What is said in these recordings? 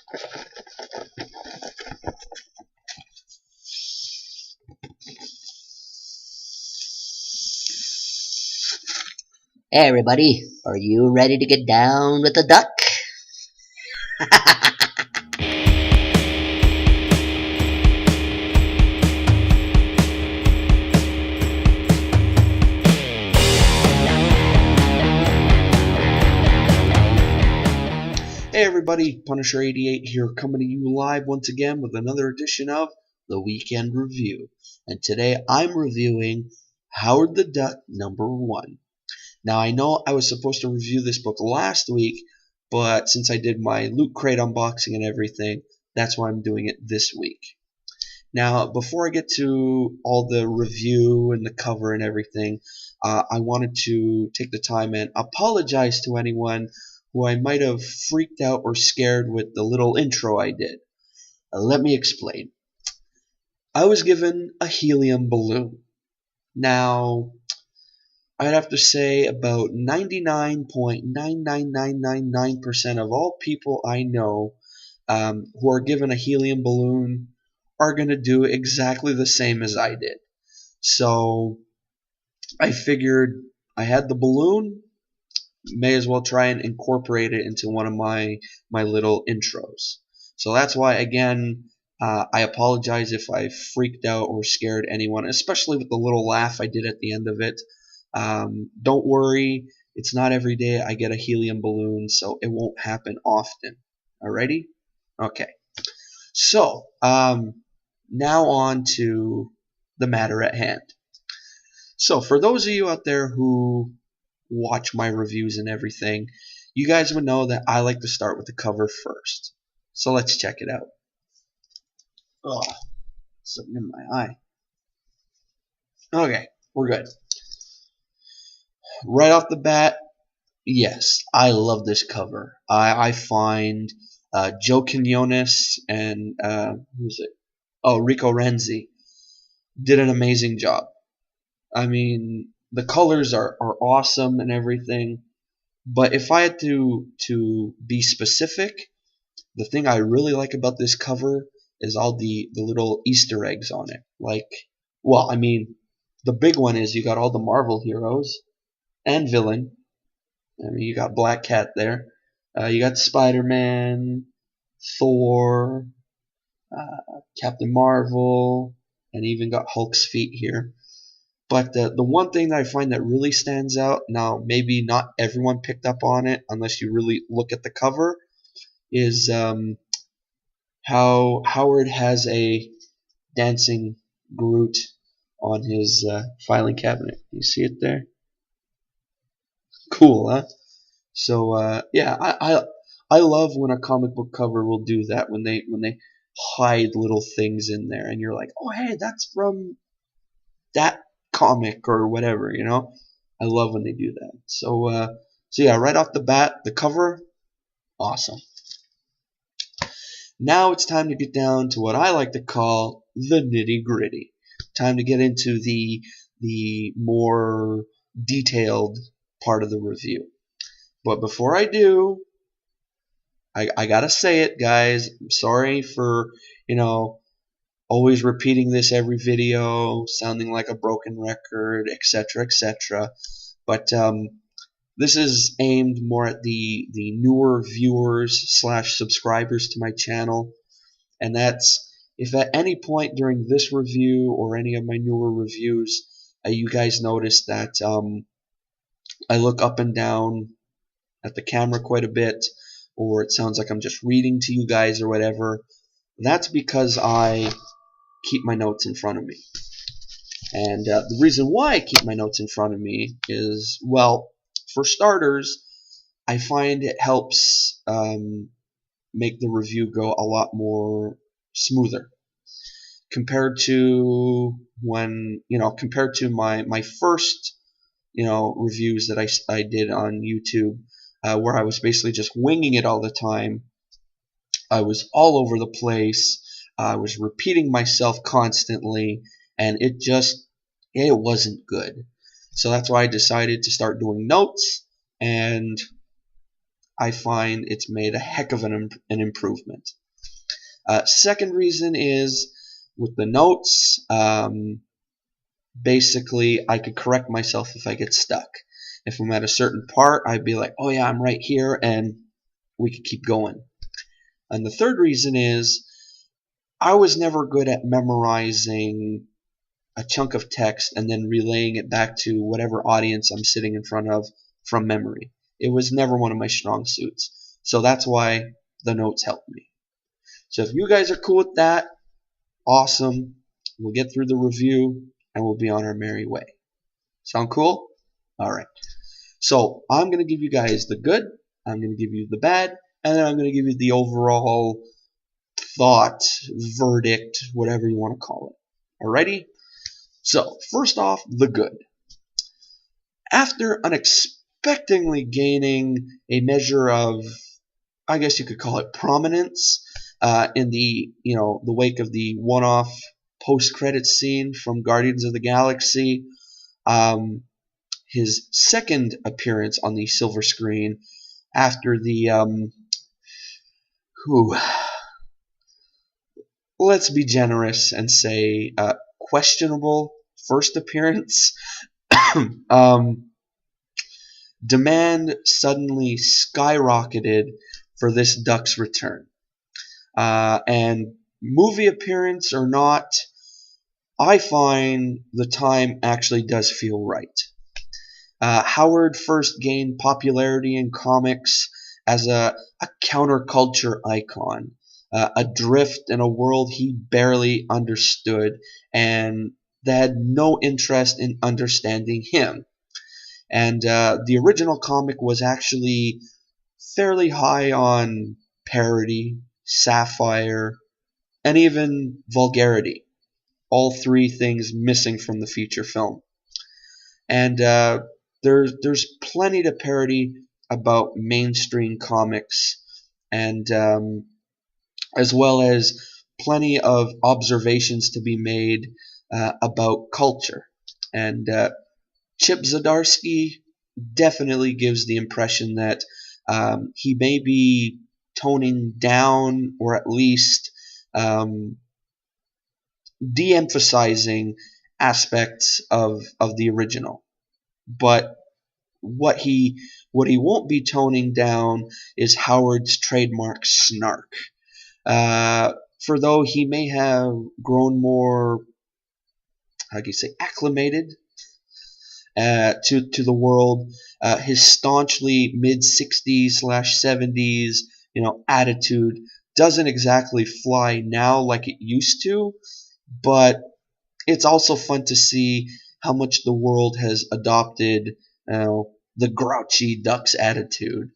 Hey everybody, are you ready to get down with the duck? Hey everybody, Punisher88 here, coming to you live once again with another edition of the Weekend Review. And today I'm reviewing Howard the Duck #1. Now I know I was supposed to review this book last week, but since I did my Loot Crate unboxing and everything, that's why I'm doing it this week. Now, before I get to all the review and the cover and everything, I wanted to take the time and apologize to anyone who I might have freaked out or scared with the little intro I did. Let me explain. I was given a helium balloon. Now, I'd have to say about 99.99999% of all people I know who are given a helium balloon are going to do exactly the same as I did. So I figured I had the balloon, may as well try and incorporate it into one of my little intros. So that's why, again, I apologize if I freaked out or scared anyone, especially with the little laugh I did at the end of it. Don't worry, it's not every day I get a helium balloon, so it won't happen often. Alrighty? Okay. So, now on to the matter at hand. So for those of you out there who watch my reviews and everything, you guys would know that I like to start with the cover first. So let's check it out. Oh, something in my eye. Okay, we're good. Right off the bat, yes, I love this cover. I find Joe Quinones and who's it? Oh, Rico Renzi did an amazing job. I mean, the colors are awesome and everything, but if I had to be specific, the thing I really like about this cover is all the little Easter eggs on it. Like, well, I mean, the big one is you got all the Marvel heroes and villain. I mean, you got Black Cat there. You got Spider-Man, Thor, Captain Marvel, and even got Hulk's feet here. But the one thing that I find that really stands out, now maybe not everyone picked up on it unless you really look at the cover, is how Howard has a dancing Groot on his filing cabinet. You see it there? Cool, huh? So yeah, I love when a comic book cover will do that, when they hide little things in there and you're like, oh hey, that's from that comic or whatever, you know. I love when they do that. So yeah, right off the bat, the cover, awesome. Now it's time to get down to what I like to call the nitty gritty. Time to get into the more detailed part of the review. But before I do, I gotta say it, guys. I'm sorry for, always repeating this every video, sounding like a broken record, etc., etc. But this is aimed more at the newer viewers slash subscribers to my channel, and that's, if at any point during this review or any of my newer reviews, you guys notice that I look up and down at the camera quite a bit, or it sounds like I'm just reading to you guys or whatever, that's because I keep my notes in front of me. And the reason why I keep my notes in front of me is, well, for starters, I find it helps make the review go a lot more smoother compared to compared to my first, reviews that I did on YouTube, where I was basically just winging it all the time. I was all over the place. I was repeating myself constantly, and it wasn't good. So that's why I decided to start doing notes, and I find it's made a heck of an improvement. Second reason is with the notes. Basically, I could correct myself if I get stuck. If I'm at a certain part, I'd be like, oh yeah, I'm right here, and we could keep going. And the third reason is I was never good at memorizing a chunk of text and then relaying it back to whatever audience I'm sitting in front of from memory. It was never one of my strong suits. So that's why the notes helped me. So if you guys are cool with that, awesome. We'll get through the review and we'll be on our merry way. Sound cool? All right. So I'm going to give you guys the good, I'm going to give you the bad, and then I'm going to give you the overall thought, verdict, whatever you want to call it. Alrighty? So, first off, the good. After unexpectedly gaining a measure of, I guess you could call it prominence, in the wake of the one-off post-credits scene from Guardians of the Galaxy, his second appearance on the silver screen after the let's be generous and say questionable first appearance. Demand suddenly skyrocketed for this Duck's return. And movie appearance or not, I find the time actually does feel right. Howard first gained popularity in comics as a counterculture icon, adrift in a world he barely understood and that had no interest in understanding him. And the original comic was actually fairly high on parody, satire, and even vulgarity. All three things missing from the feature film. And there's plenty to parody about mainstream comics, and as well as plenty of observations to be made about culture. And Chip Zdarsky definitely gives the impression that he may be toning down or at least de-emphasizing aspects of the original. But what he won't be toning down is Howard's trademark snark. For though he may have grown more, how do you say, acclimated to the world, his staunchly mid 60s/70s attitude doesn't exactly fly now like it used to, but it's also fun to see how much the world has adopted the grouchy Duck's attitude.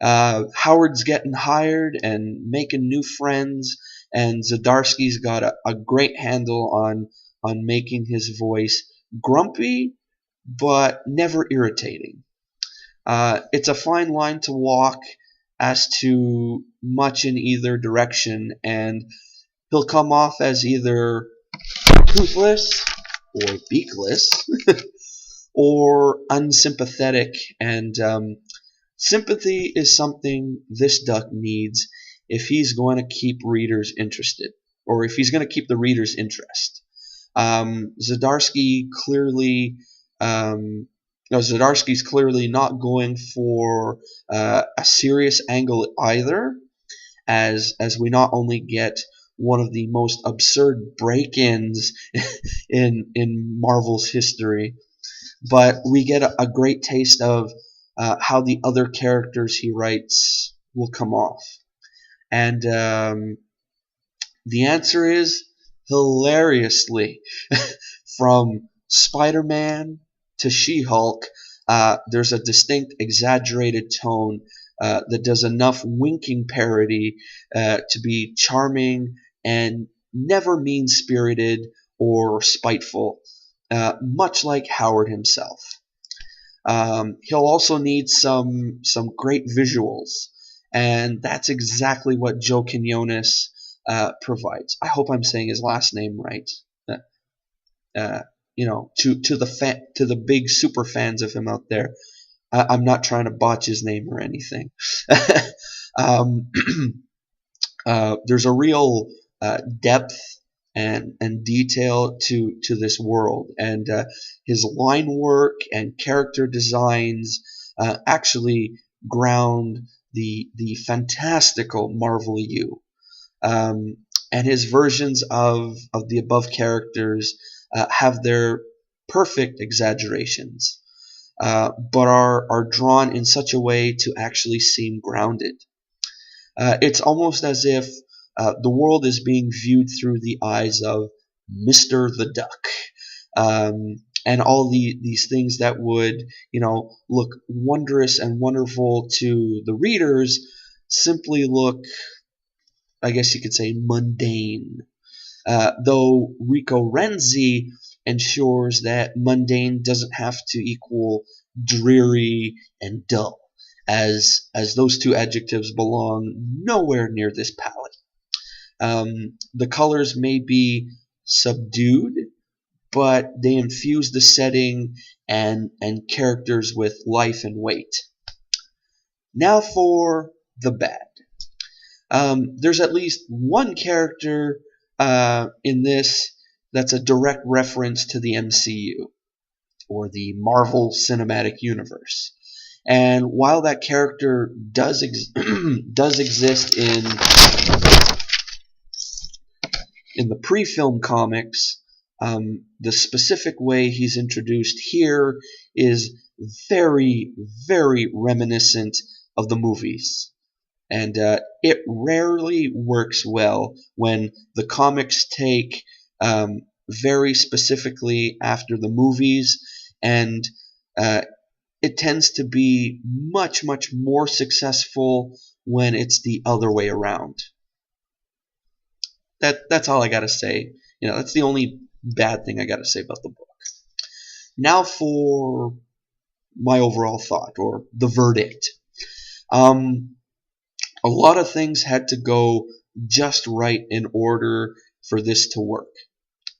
Howard's getting hired and making new friends, and Zdarsky's got a great handle on making his voice grumpy but never irritating. It's a fine line to walk as to much in either direction, and he'll come off as either toothless or beakless or unsympathetic, and sympathy is something this Duck needs if he's going to keep readers interested, or if he's going to keep the reader's interest. Zdarsky's clearly not going for a serious angle either, as we not only get one of the most absurd break-ins in Marvel's history, but we get a great taste of how the other characters he writes will come off. And the answer is hilariously. From Spider-Man to She-Hulk, there's a distinct exaggerated tone that does enough winking parody to be charming and never mean-spirited or spiteful, much like Howard himself. He'll also need some great visuals, and that's exactly what Joe Quinones provides. I hope I'm saying his last name right. To the big super fans of him out there, I'm not trying to botch his name or anything. um, there's a real depth and detail to this world, and his line work and character designs actually ground the fantastical Marvel U. Um, and his versions of the above characters have their perfect exaggerations, but are drawn in such a way to actually seem grounded. It's almost as if the world is being viewed through the eyes of Mr. the Duck. And all these things that would, look wondrous and wonderful to the readers simply look, I guess you could say, mundane. Though Rico Renzi ensures that mundane doesn't have to equal dreary and dull, as those two adjectives belong nowhere near this palette. The colors may be subdued, but they infuse the setting and characters with life and weight. Now for the bad. There's at least one character in this that's a direct reference to the MCU, or the Marvel Cinematic Universe. And while that character does does exist in the pre-film comics, the specific way he's introduced here is very, very reminiscent of the movies. And it rarely works well when the comics take very specifically after the movies, and it tends to be much, much more successful when it's the other way around. That's all I gotta say. That's the only bad thing I gotta say about the book. Now for my overall thought, or the verdict. A lot of things had to go just right in order for this to work,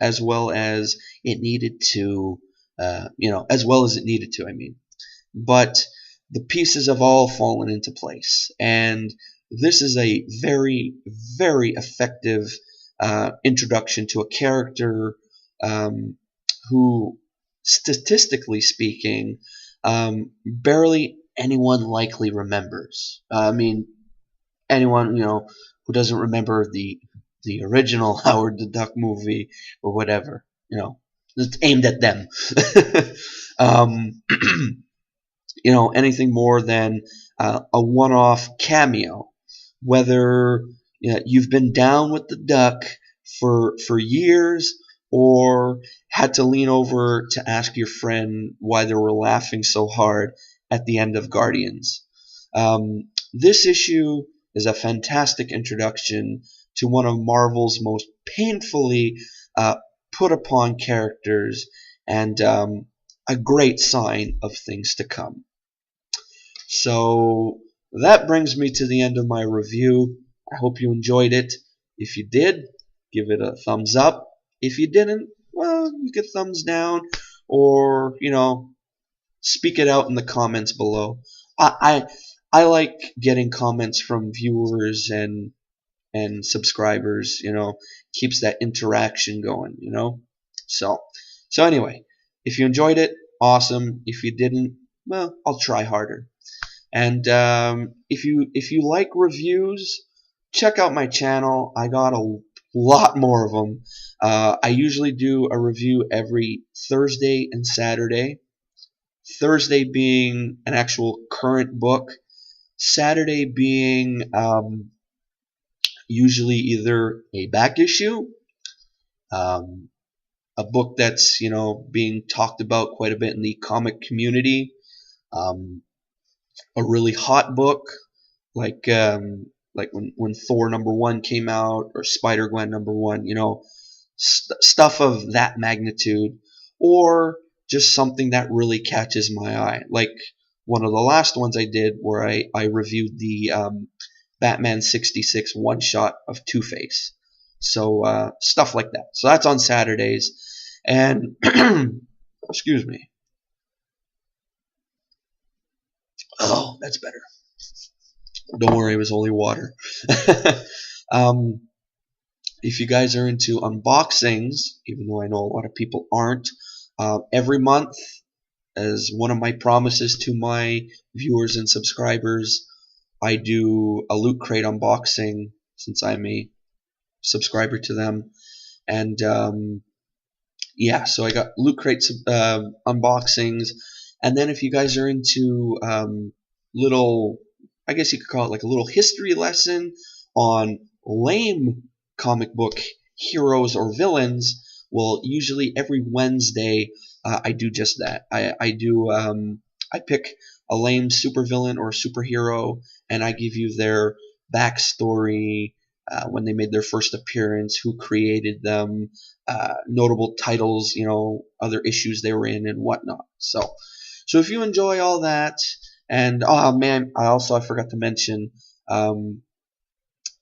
as well as it needed to, as well as it needed to, I mean. But the pieces have all fallen into place, and this is a very, very effective introduction to a character who, statistically speaking, barely anyone likely remembers. I mean, anyone who doesn't remember the original Howard the Duck movie or whatever, it's aimed at them. um, anything more than a one-off cameo, whether you've been down with the duck for years, or had to lean over to ask your friend why they were laughing so hard at the end of Guardians. This issue is a fantastic introduction to one of Marvel's most painfully put upon characters, and a great sign of things to come. So that brings me to the end of my review. I hope you enjoyed it. If you did, give it a thumbs up. If you didn't, well, you could thumbs down, or speak it out in the comments below. I like getting comments from viewers and subscribers. Keeps that interaction going. So anyway, if you enjoyed it, awesome. If you didn't, well, I'll try harder. And if you like reviews, check out my channel. I got a lot more of them. I usually do a review every Thursday and Saturday. Thursday being an actual current book. Saturday being usually either a back issue, a book that's being talked about quite a bit in the comic community, a really hot book like when Thor #1 came out, or Spider-Gwen #1, stuff of that magnitude, or just something that really catches my eye, like one of the last ones I did, where I reviewed the Batman 66 one-shot of Two-Face. So stuff like that. So that's on Saturdays. And excuse me. Oh, that's better. Don't worry, it was only water. um, if you guys are into unboxings, even though I know a lot of people aren't, every month, as one of my promises to my viewers and subscribers, I do a Loot Crate unboxing since I'm a subscriber to them. And yeah, so I got Loot Crate unboxings. And then if you guys are into little, I guess you could call it like a little history lesson on lame comic book heroes or villains, well, usually every Wednesday I do just that. I pick a lame supervillain or superhero, and I give you their backstory, when they made their first appearance, who created them, notable titles, other issues they were in, and whatnot. So if you enjoy all that, and oh man, I forgot to mention, I'll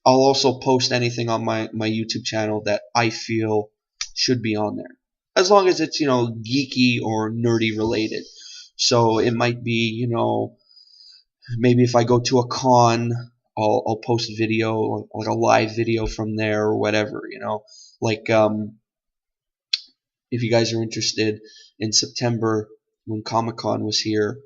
also post anything on my YouTube channel that I feel should be on there, as long as it's geeky or nerdy related. So it might be maybe if I go to a con, I'll post video, like a live video from there or whatever. Like if you guys are interested, in September when Comic-Con was here,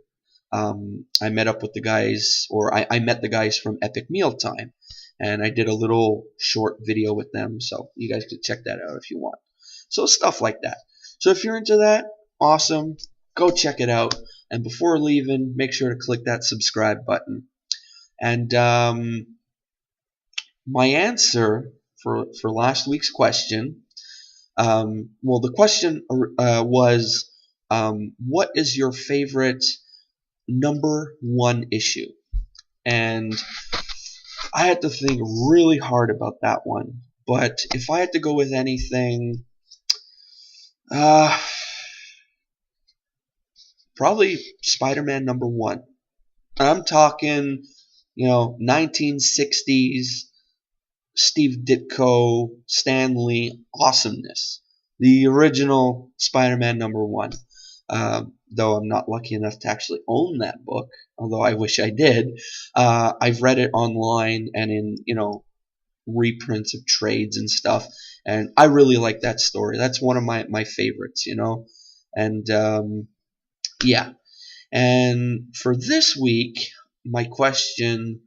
I met up with the guys, or I met the guys from Epic Mealtime, and I did a little short video with them, so you guys could check that out if you want. So stuff like that. So if you're into that, awesome, go check it out. And before leaving, make sure to click that subscribe button. And my answer for last week's question, well, the question was, what is your favorite #1 issue? And I had to think really hard about that one. But if I had to go with anything, probably Spider-Man #1. I'm talking, 1960s Steve Ditko, Stan Lee awesomeness. The original Spider-Man #1. Though I'm not lucky enough to actually own that book, although I wish I did. I've read it online and in, reprints of trades and stuff, and I really like that story. That's one of my favorites, and yeah. And for this week, my question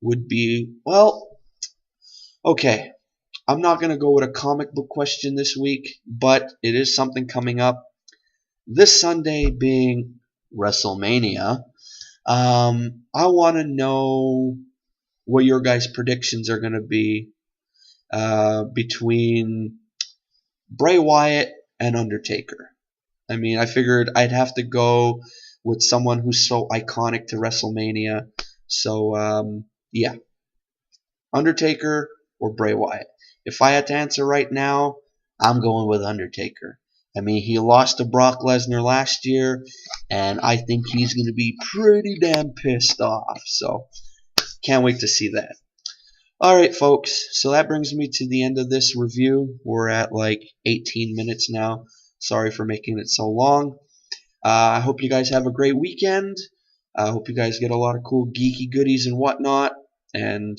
would be, well, okay, I'm not going to go with a comic book question this week, but it is something coming up. This Sunday being WrestleMania, I want to know what your guys' predictions are going to be between Bray Wyatt and Undertaker. I mean, I figured I'd have to go with someone who's so iconic to WrestleMania. So, yeah, Undertaker or Bray Wyatt. If I had to answer right now, I'm going with Undertaker. I mean, he lost to Brock Lesnar last year, and I think he's going to be pretty damn pissed off. So, can't wait to see that. Alright, folks, so that brings me to the end of this review. We're at like 18 minutes now. Sorry for making it so long. I hope you guys have a great weekend. I hope you guys get a lot of cool geeky goodies and whatnot. And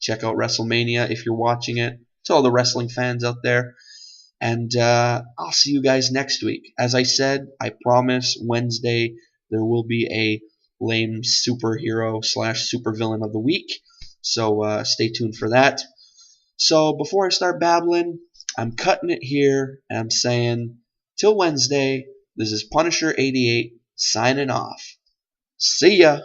check out WrestleMania if you're watching it. To all the wrestling fans out there. And I'll see you guys next week. As I said, I promise Wednesday there will be a lame superhero / supervillain of the week. So stay tuned for that. So before I start babbling, I'm cutting it here, and I'm saying, till Wednesday, this is Punisher88 signing off. See ya!